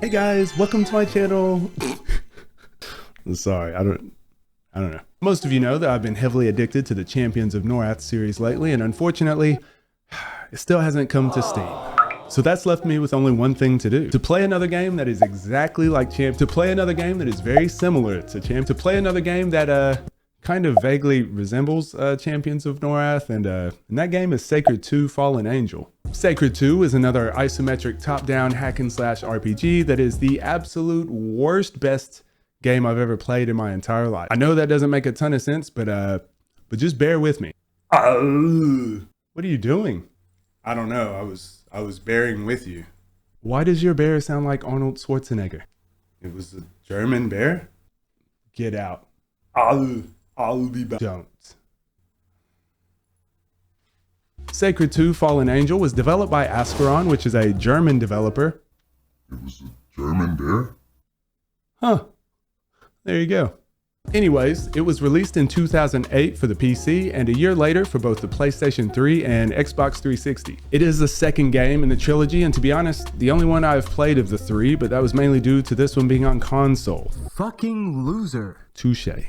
Hey guys, welcome to my channel. Sorry, I don't know. Most of you know that I've been heavily addicted to the Champions of Norath series lately, and unfortunately, it still hasn't come to Steam. So that's left me with only one thing to do. To play another game that is exactly like to play another game that is very similar to to play another game that kind of vaguely resembles Champions of Norath, and that game is Sacred 2: Fallen Angel. Sacred 2 is another isometric top-down hack and slash RPG that is the absolute worst best game I've ever played in my entire life. I know that doesn't make a ton of sense, but just bear with me. What are you doing? I don't know. I was bearing with you. Why does your bear sound like Arnold Schwarzenegger? It was a German bear? Get out. I'll be back. Don't. Sacred 2: Fallen Angel was developed by Ascaron, which is a German developer. It was a German bear? Huh. There you go. Anyways, it was released in 2008 for the PC and a year later for both the PlayStation 3 and Xbox 360. It is the second game in the trilogy, and to be honest, the only one I've played of the three, but that was mainly due to this one being on console. Fucking loser. Touché.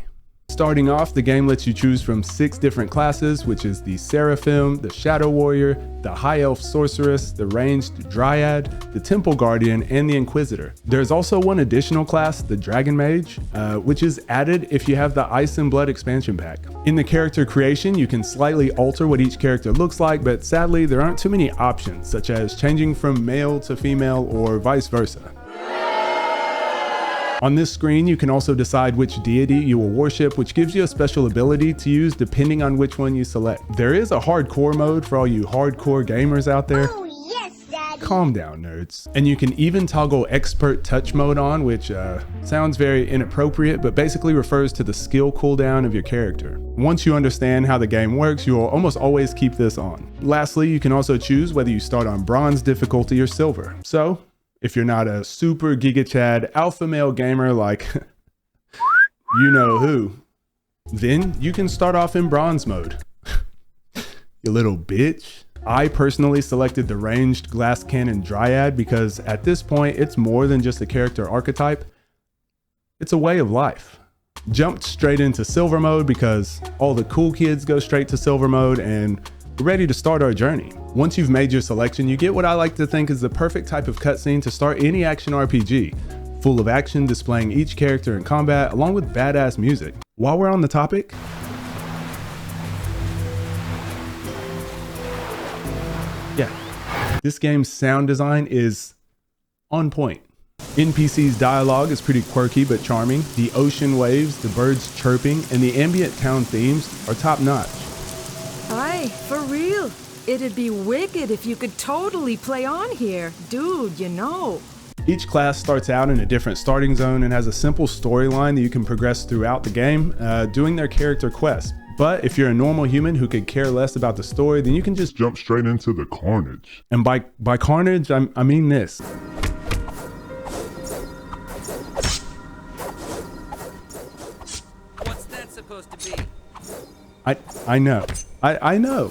Starting off, the game lets you choose from 6 different classes, which is the Seraphim, the Shadow Warrior, the High Elf Sorceress, the Ranged Dryad, the Temple Guardian, and the Inquisitor. There's also one additional class, the Dragon Mage, which is added if you have the Ice and Blood expansion pack. In the character creation, you can slightly alter what each character looks like, but sadly, there aren't too many options, such as changing from male to female or vice versa. On this screen, you can also decide which deity you will worship, which gives you a special ability to use depending on which one you select. There is a hardcore mode for all you hardcore gamers out there. Oh, yes, Daddy. Calm down, nerds. And you can even toggle expert touch mode on, which sounds very inappropriate, but basically refers to the skill cooldown of your character. Once you understand how the game works, you will almost always keep this on. Lastly, you can also choose whether you start on bronze difficulty or silver. So, if you're not a super Giga Chad alpha male gamer like you know who, then you can start off in bronze mode. You little bitch. I personally selected the Ranged Glass Cannon Dryad because at this point it's more than just a character archetype, it's a way of life. Jumped straight into silver mode because all the cool kids go straight to silver mode, and we're ready to start our journey. Once you've made your selection, you get what I like to think is the perfect type of cutscene to start any action RPG, full of action displaying each character in combat along with badass music. While we're on the topic, this game's sound design is on point. NPC's dialogue is pretty quirky but charming. The ocean waves, the birds chirping, and the ambient town themes are top notch. Aye, for real. It'd be wicked if you could totally play on here. Dude, you know. Each class starts out in a different starting zone and has a simple storyline that you can progress throughout the game, doing their character quests. But if you're a normal human who could care less about the story, then you can just Jump straight into the carnage. And by carnage, I mean this. What's that supposed to be? I know. I know.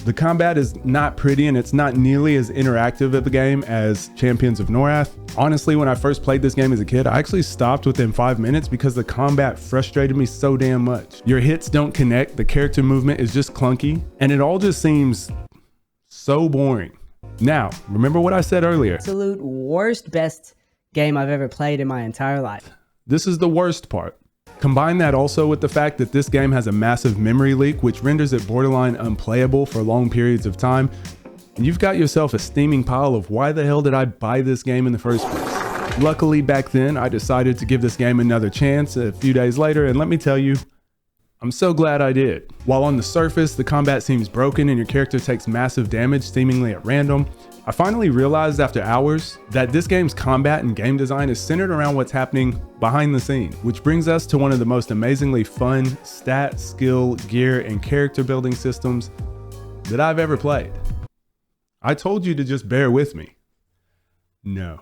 The combat is not pretty and it's not nearly as interactive of a game as Champions of Norath. Honestly, when I first played this game as a kid, I actually stopped within 5 minutes because the combat frustrated me so damn much. Your hits don't connect, the character movement is just clunky, and it all just seems so boring. Now, remember what I said earlier. Absolute worst best game I've ever played in my entire life. This is the worst part. Combine that also with the fact that this game has a massive memory leak, which renders it borderline unplayable for long periods of time, and you've got yourself a steaming pile of why the hell did I buy this game in the first place? Luckily back then, I decided to give this game another chance a few days later, and let me tell you, I'm so glad I did. While on the surface, the combat seems broken and your character takes massive damage seemingly at random, I finally realized after hours that this game's combat and game design is centered around what's happening behind the scenes, which brings us to one of the most amazingly fun stat, skill, gear, and character building systems that I've ever played. I told you to just bear with me. No.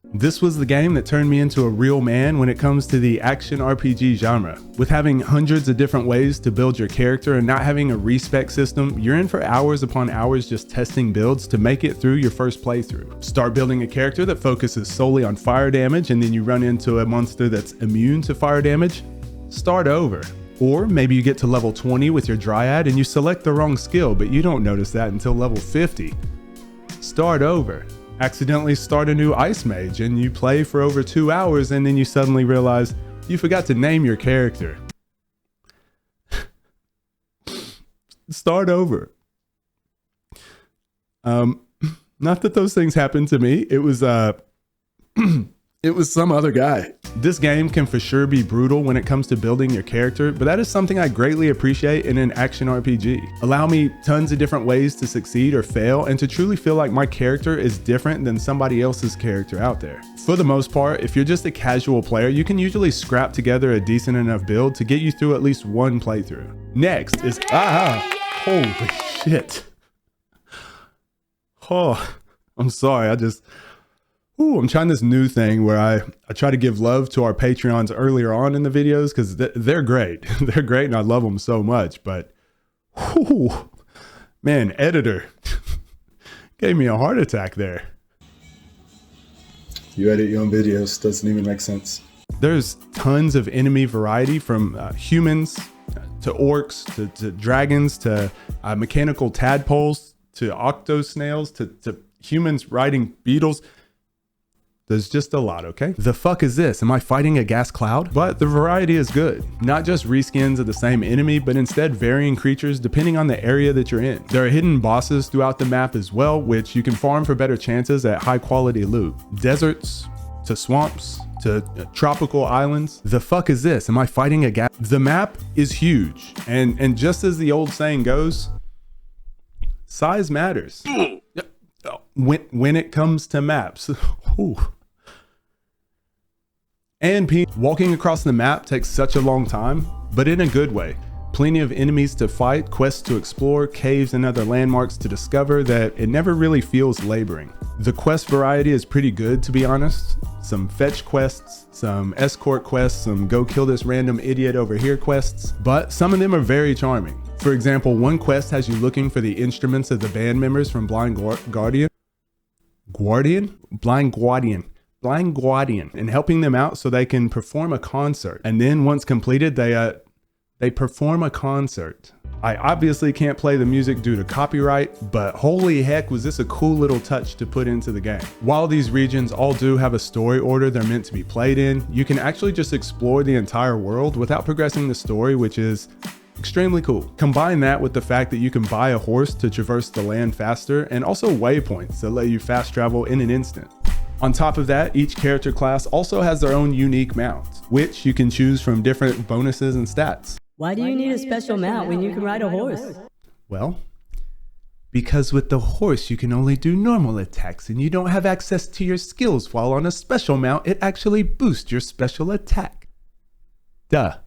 This was the game that turned me into a real man when it comes to the action RPG genre. With having hundreds of different ways to build your character and not having a respec system, you're in for hours upon hours just testing builds to make it through your first playthrough. Start building a character that focuses solely on fire damage and then you run into a monster that's immune to fire damage. Start over. Or maybe you get to level 20 with your Dryad and you select the wrong skill, but you don't notice that until level 50. Start over. Accidentally start a new Ice Mage and you play for over 2 hours and then you suddenly realize you forgot to name your character. Start over. Not that those things happened to me. It was it was some other guy. This game can for sure be brutal when it comes to building your character, but that is something I greatly appreciate in an action RPG. Allow me tons of different ways to succeed or fail and to truly feel like my character is different than somebody else's character out there. For the most part, if you're just a casual player, you can usually scrap together a decent enough build to get you through at least one playthrough. Next is, holy shit. Oh, I'm sorry, I'm trying this new thing where I try to give love to our Patreons earlier on in the videos because they're great. They're great and I love them so much. But, man, editor gave me a heart attack there. You edit your own videos, doesn't even make sense. There's tons of enemy variety from humans to orcs to dragons to mechanical tadpoles to octosnails to humans riding beetles. There's just a lot, okay? The fuck is this? Am I fighting a gas cloud? But the variety is good. Not just reskins of the same enemy, but instead varying creatures depending on the area that you're in. There are hidden bosses throughout the map as well, which you can farm for better chances at high quality loot. Deserts to swamps to tropical islands. The fuck is this? Am I fighting a gas? The map is huge. And just as the old saying goes, size matters. When it comes to maps. Ooh. And walking across the map takes such a long time, but in a good way. Plenty of enemies to fight, quests to explore, caves and other landmarks to discover that it never really feels laboring. The quest variety is pretty good, to be honest. Some fetch quests, some escort quests, some go kill this random idiot over here quests, but some of them are very charming. For example, one quest has you looking for the instruments of the band members from Blind Guardian, and helping them out so they can perform a concert. And then once completed, they perform a concert. I obviously can't play the music due to copyright, but holy heck, was this a cool little touch to put into the game. While these regions all do have a story order they're meant to be played in, you can actually just explore the entire world without progressing the story, which is extremely cool. Combine that with the fact that you can buy a horse to traverse the land faster, and also waypoints that let you fast travel in an instant. On top of that, each character class also has their own unique mount, which you can choose from different bonuses and stats. Why do you need a special mount when you can ride a horse? Well, because with the horse you can only do normal attacks and you don't have access to your skills, while on a special mount it actually boosts your special attack. Duh.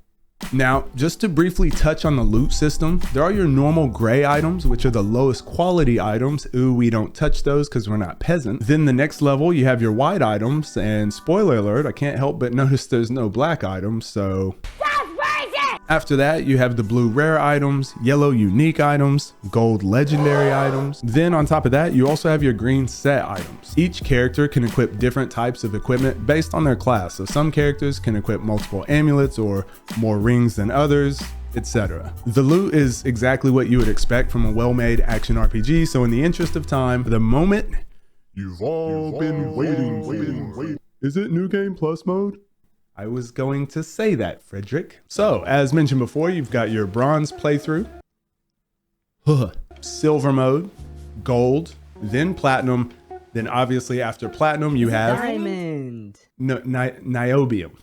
Now, just to briefly touch on the loot system, there are your normal gray items, which are the lowest quality items. Ooh, we don't touch those because we're not peasant. Then the next level, you have your white items, and spoiler alert, I can't help but notice there's no black items, so... After that, you have the blue rare items, yellow unique items, gold legendary items. Then on top of that, you also have your green set items. Each character can equip different types of equipment based on their class. So some characters can equip multiple amulets or more rings than others, etc. The loot is exactly what you would expect from a well-made action RPG. So in the interest of time, the moment You've all been waiting for. Is it New Game Plus mode? I was going to say that, Frederick. So, as mentioned before, you've got your bronze playthrough, silver mode, gold, then platinum, then obviously after platinum you have... Diamond! No, niobium.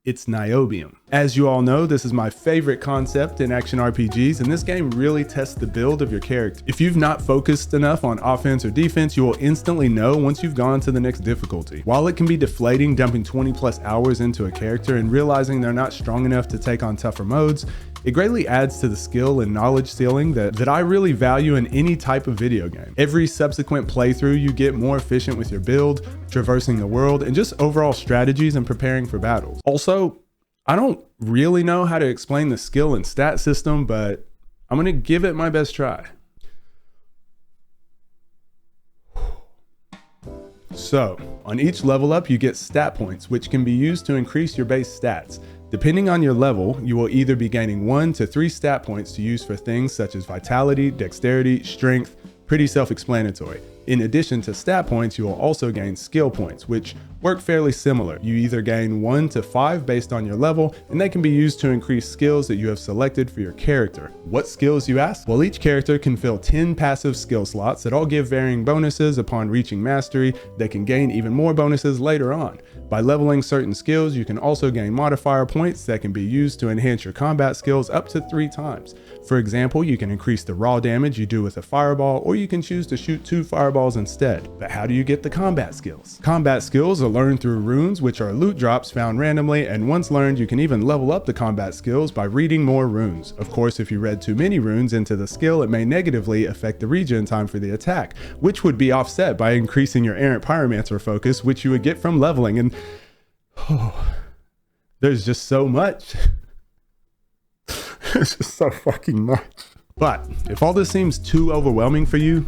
It's niobium. As you all know, this is my favorite concept in action RPGs, and this game really tests the build of your character. If you've not focused enough on offense or defense, you will instantly know once you've gone to the next difficulty. While it can be deflating dumping 20+ hours into a character and realizing they're not strong enough to take on tougher modes, It greatly adds to the skill and knowledge ceiling that I really value in any type of video game. Every subsequent playthrough, you get more efficient with your build, traversing the world, and just overall strategies and preparing for battles. Also, I don't really know how to explain the skill and stat system, but I'm gonna give it my best try. So, on each level up, you get stat points, which can be used to increase your base stats. Depending on your level, you will either be gaining 1 to 3 stat points to use for things such as vitality, dexterity, strength, pretty self-explanatory. In addition to stat points, you will also gain skill points, which work fairly similar. You either gain 1 to 5 based on your level, and they can be used to increase skills that you have selected for your character. What skills, you ask? Well, each character can fill 10 passive skill slots that all give varying bonuses upon reaching mastery. They can gain even more bonuses later on. By leveling certain skills, you can also gain modifier points that can be used to enhance your combat skills up to 3 times. For example, you can increase the raw damage you do with a fireball, or you can choose to shoot 2 fireballs instead. But how do you get the combat skills? Combat skills are learned through runes, which are loot drops found randomly, and once learned, you can even level up the combat skills by reading more runes. Of course, if you read too many runes into the skill, it may negatively affect the regen time for the attack, which would be offset by increasing your errant pyromancer focus, which you would get from leveling. And there's just so much. It's just so fucking much. But if all this seems too overwhelming for you,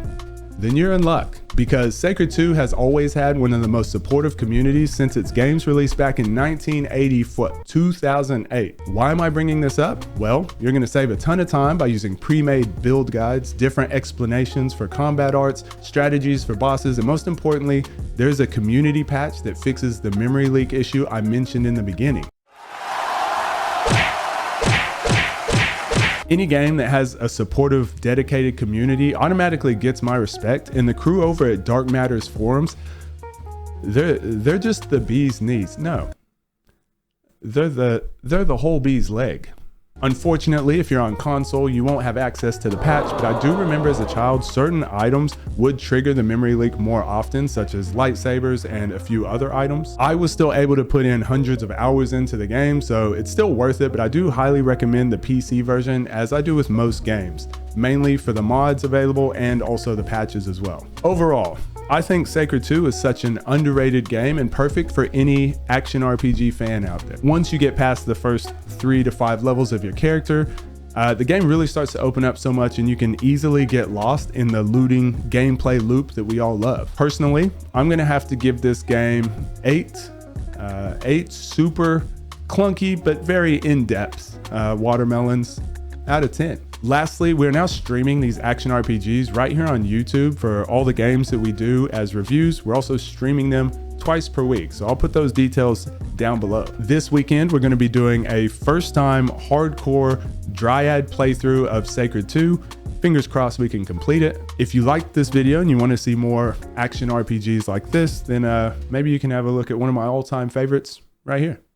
then you're in luck, because Sacred 2 has always had one of the most supportive communities since its games released back in 2008. Why am I bringing this up? Well, you're going to save a ton of time by using pre-made build guides, different explanations for combat arts, strategies for bosses, and most importantly, there's a community patch that fixes the memory leak issue I mentioned in the beginning. Any game that has a supportive, dedicated community automatically gets my respect, and the crew over at Dark Matters forums, they're just the bee's knees. No, they're the whole bee's leg. Unfortunately, if you're on console, you won't have access to the patch, but I do remember as a child, certain items would trigger the memory leak more often, such as lightsabers and a few other items. I was still able to put in hundreds of hours into the game, so it's still worth it, but I do highly recommend the PC version, as I do with most games, mainly for the mods available and also the patches as well. Overall, I think Sacred 2 is such an underrated game and perfect for any action RPG fan out there. Once you get past the first 3 to 5 levels of your character, the game really starts to open up so much, and you can easily get lost in the looting gameplay loop that we all love. Personally, I'm gonna have to give this game 8 super clunky but very in-depth watermelons out of 10. Lastly, we're now streaming these action RPGs right here on YouTube for all the games that we do as reviews. We're also streaming them twice per week, so I'll put those details down below. This weekend, we're going to be doing a first-time hardcore Dryad playthrough of Sacred 2. Fingers crossed we can complete it. If you liked this video and you want to see more action RPGs like this, then maybe you can have a look at one of my all-time favorites right here.